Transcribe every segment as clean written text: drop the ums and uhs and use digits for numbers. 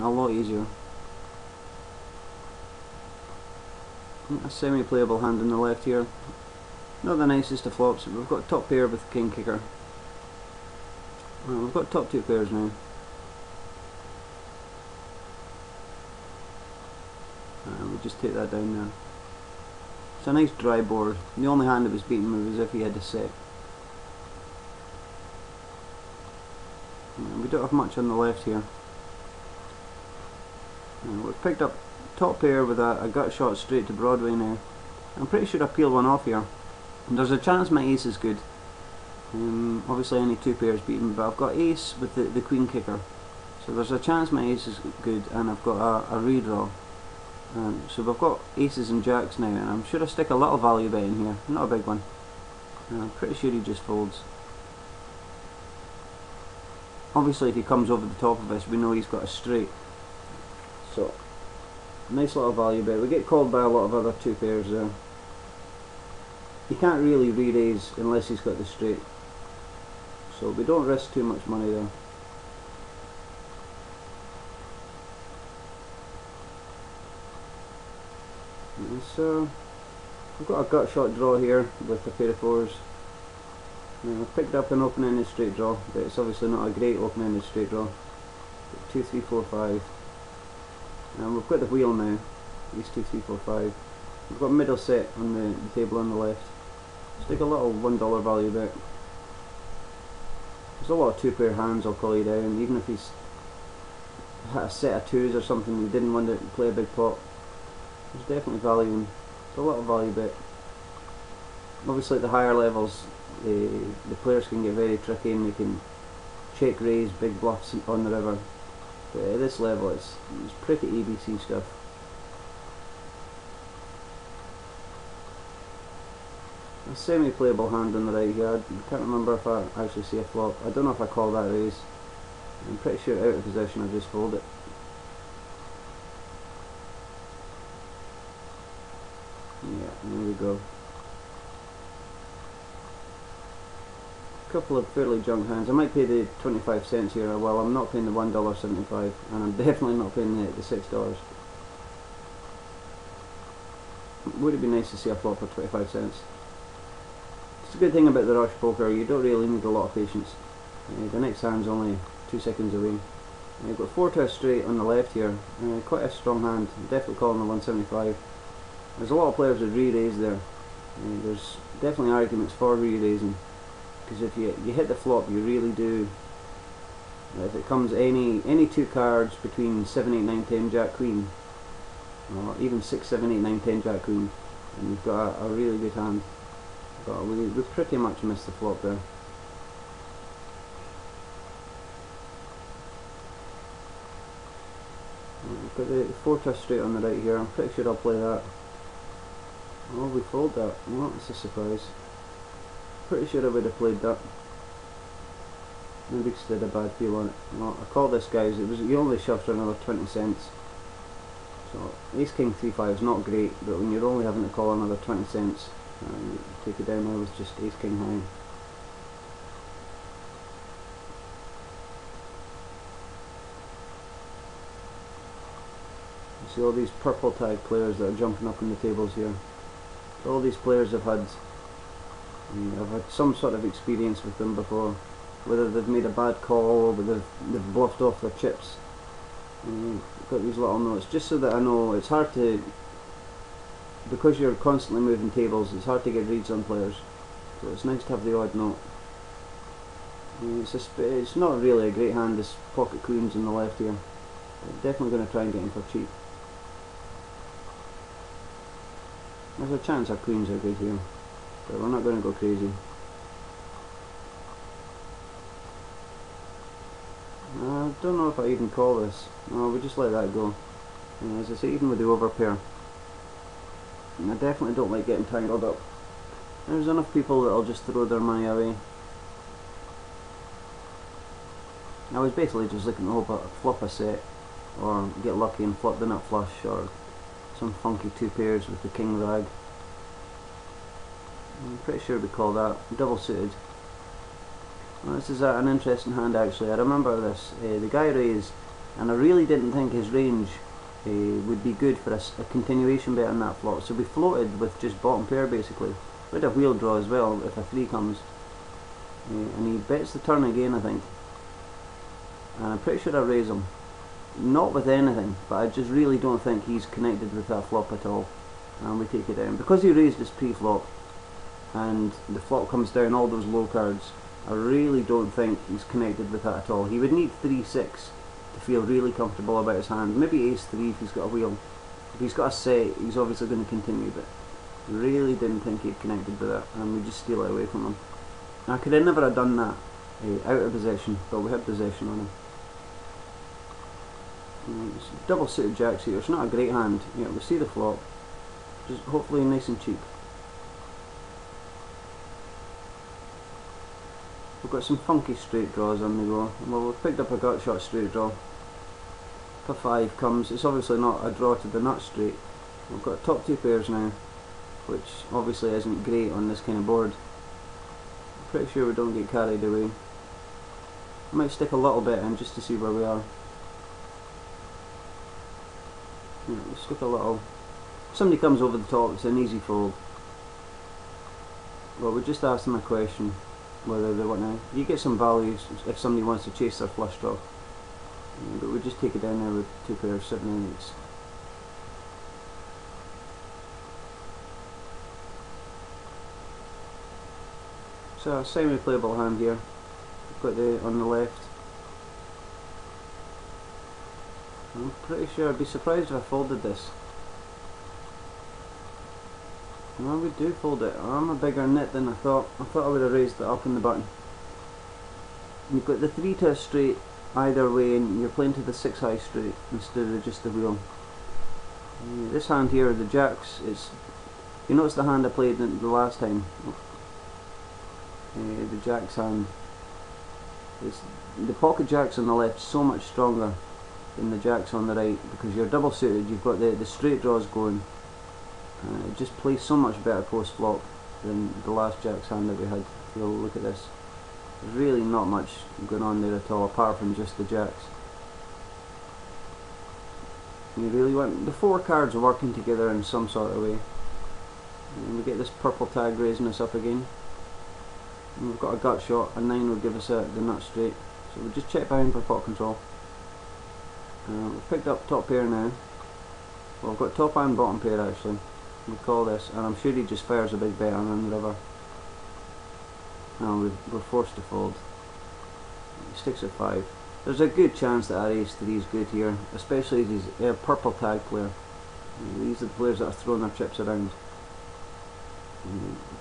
a lot easier. A semi-playable hand on the left here. Not the nicest of flops, but we've got top pair with the king kicker. Well, we've got top two pairs now. We'll just take that down there. It's a nice dry board. The only hand that was beating me was if he had a set. We don't have much on the left here. We've picked up top pair with a gut shot straight to Broadway now. I'm pretty sure I peel one off here. And there's a chance my ace is good. Obviously any two pairs beating, but I've got ace with the queen kicker. So there's a chance my ace is good, and I've got a redraw. So we've got aces and jacks now, and I'm sure I stick a little value bet in here, not a big one. I'm pretty sure he just folds. Obviously if he comes over the top of us, we know he's got a straight. So, nice little value bet. We get called by a lot of other two pairs there. He can't really re-raise unless he's got the straight. So we don't risk too much money there. So we've got a gut shot draw here with a pair of fours. I've picked up an open-ended straight draw, but it's obviously not a great open-ended straight draw. 2, 3, 4, 5. And we've got the wheel now. These 2, 3, 4, 5. We've got middle set on the table on the left. Let's take a little $1 value bet. There's a lot of two pair hands I'll call you down, even if he's had a set of twos or something he didn't want to play a big pot. There's definitely value in. It's a little value bet. Obviously at the higher levels the players can get very tricky and they can check raise big bluffs on the river. But at this level it's pretty ABC stuff. A semi-playable hand on the right here. I can't remember if I actually see a flop. I don't know if I call that raise. I'm pretty sure out of position I just fold it. Yeah, there we go. A couple of fairly junk hands. I might pay the 25 cents here. Well, I'm not paying the $1.75, and I'm definitely not paying the $6. Would it be nice to see a flop for 25 cents? It's a good thing about the rush poker, you don't really need a lot of patience. The next hand's only 2 seconds away. You've got 4 to a straight on the left here. Quite a strong hand. Definitely calling the 175. There's a lot of players that re-raise there. There's definitely arguments for re-raising, because if you hit the flop, you really do. If it comes any two cards between 7, 8, 9, 10 Jack Queen, or even 6, 7, 8, 9, 10 Jack Queen, and you've got a really good hand. But we pretty much missed the flop there. We've got the 4 to a straight on the right here. I'm pretty sure I'll play that. Oh, we fold that. Well, that's a surprise. Pretty sure I would have played that. Maybe just did a bad feel on it. Well, I call this, guys. You only shoved for another 20 cents. So ace king 3-5 is not great, but when you're only having to call another 20 cents, you take it down there with just ace king high. You see all these purple tag players that are jumping up in the tables here. So all these players have had some sort of experience with them before, whether they've made a bad call or whether they've bluffed off their chips. Got these little notes just so that I know. It's hard to, because you're constantly moving tables, it's hard to get reads on players, so it's nice to have the odd note. It's not really a great hand, this pocket queens on the left here. I'm definitely going to try and get in for cheap. There's a chance our queens are good here, but we're not going to go crazy. I don't know if I even call this. No, we just let that go. As I say, even with the overpair, I definitely don't like getting tangled up. There's enough people that'll just throw their money away. I was basically just looking to hope I flop a set, or get lucky and flop the nut flush, or some funky two pairs with the king rag. I'm pretty sure we call that double suited. Well, this is an interesting hand actually. I remember this. The guy raised and I really didn't think his range would be good for a continuation bet on that flop. So we floated with just bottom pair basically. We had a wheel draw as well if a 3 comes, and he bets the turn again I think, and I'm pretty sure I raise him. Not with anything, but I just really don't think he's connected with that flop at all, and we take it down. Because he raised his pre-flop and the flop comes down all those low cards, I really don't think he's connected with that at all. He would need 3-6 to feel really comfortable about his hand. Maybe ace-3 if he's got a wheel. If he's got a set, he's obviously going to continue, but really didn't think he'd connected with that, and we just steal it away from him. I could have never have done that out of possession, but we had possession on him. It's double suited jacks here. It's not a great hand. Yeah, we see the flop, just hopefully nice and cheap. We've got some funky straight draws on the go. Well, we've picked up a gut shot straight draw. If a 5 comes, it's obviously not a draw to the nut straight. We've got top 2 pairs now, which obviously isn't great on this kind of board. I'm pretty sure we don't get carried away. I might stick a little bit in just to see where we are. Yeah, we'll stick a little. If somebody comes over the top, it's an easy fold. Well, we just asked them a question whether they want to. You get some value if somebody wants to chase their flush draw. Yeah, but we just take it down there with 2 pairs, 7 and 8s. So a semi-playable hand here. We've got the on the left. I'm pretty sure I'd be surprised if I folded this. No, we do fold it. I'm a bigger nit than I thought. I thought I would have raised it up in the button. You've got the 3 to a straight either way, and you're playing to the 6 high straight instead of just the wheel. This hand here, the jacks, is, you notice the hand I played the last time. The jacks hand. The pocket jacks on the left so much stronger than the jacks on the right, because you're double suited, you've got the straight draws going. It just plays so much better post flop than the last jacks hand that we had. If you'll look at this, there's really not much going on there at all apart from just the jacks. You really want the 4 cards working together in some sort of way. And we get this purple tag raising us up again. And we've got a gut shot, a 9 will give us the nut straight. So we'll just check behind for pot control. We've picked up top pair now. Well, we've got top and bottom pair actually. We call this, and I'm sure he just fires a big bet on the river. No, we're forced to fold. He sticks at 5. There's a good chance that our ace-3 is good here, especially if he's a purple tag player. These are the players that are throwing their chips around.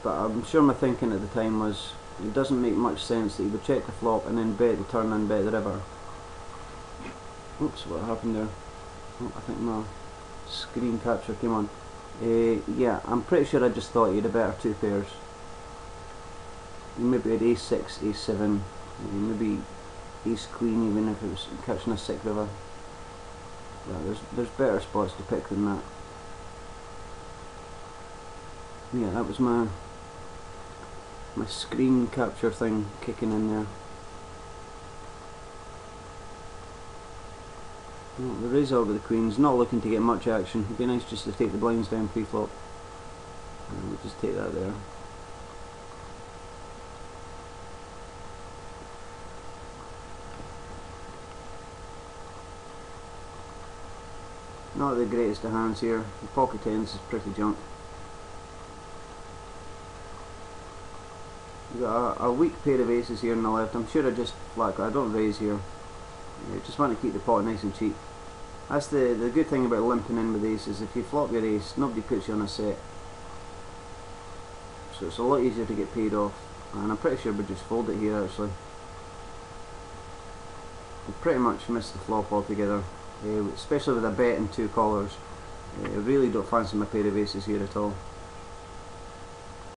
But I'm sure my thinking at the time was, it doesn't make much sense that he would check the flop and then bet the turn and bet the river. Oops, what happened there? Oh, I think my screen capture came on. Yeah, I'm pretty sure I just thought he had a better 2 pairs. Maybe had ace-6, ace-7, maybe ace-queen even if it was catching a 6 river. Yeah, there's better spots to pick than that. Yeah, that was my screen capture thing kicking in there. Oh, the raise over the queens, not looking to get much action. It'd be nice just to take the blinds down pre-flop. We'll just take that there. Not the greatest of hands here. The pocket tens is pretty junk. We've got a weak pair of aces here on the left. I'm sure I just flat. I don't raise here. Yeah, just want to keep the pot nice and cheap. That's the good thing about limping in with aces. If you flop your ace, nobody puts you on a set. So it's a lot easier to get paid off. And I'm pretty sure we just fold it here actually. We pretty much missed the flop altogether. Especially with a bet and 2 callers. I really don't fancy my pair of aces here at all.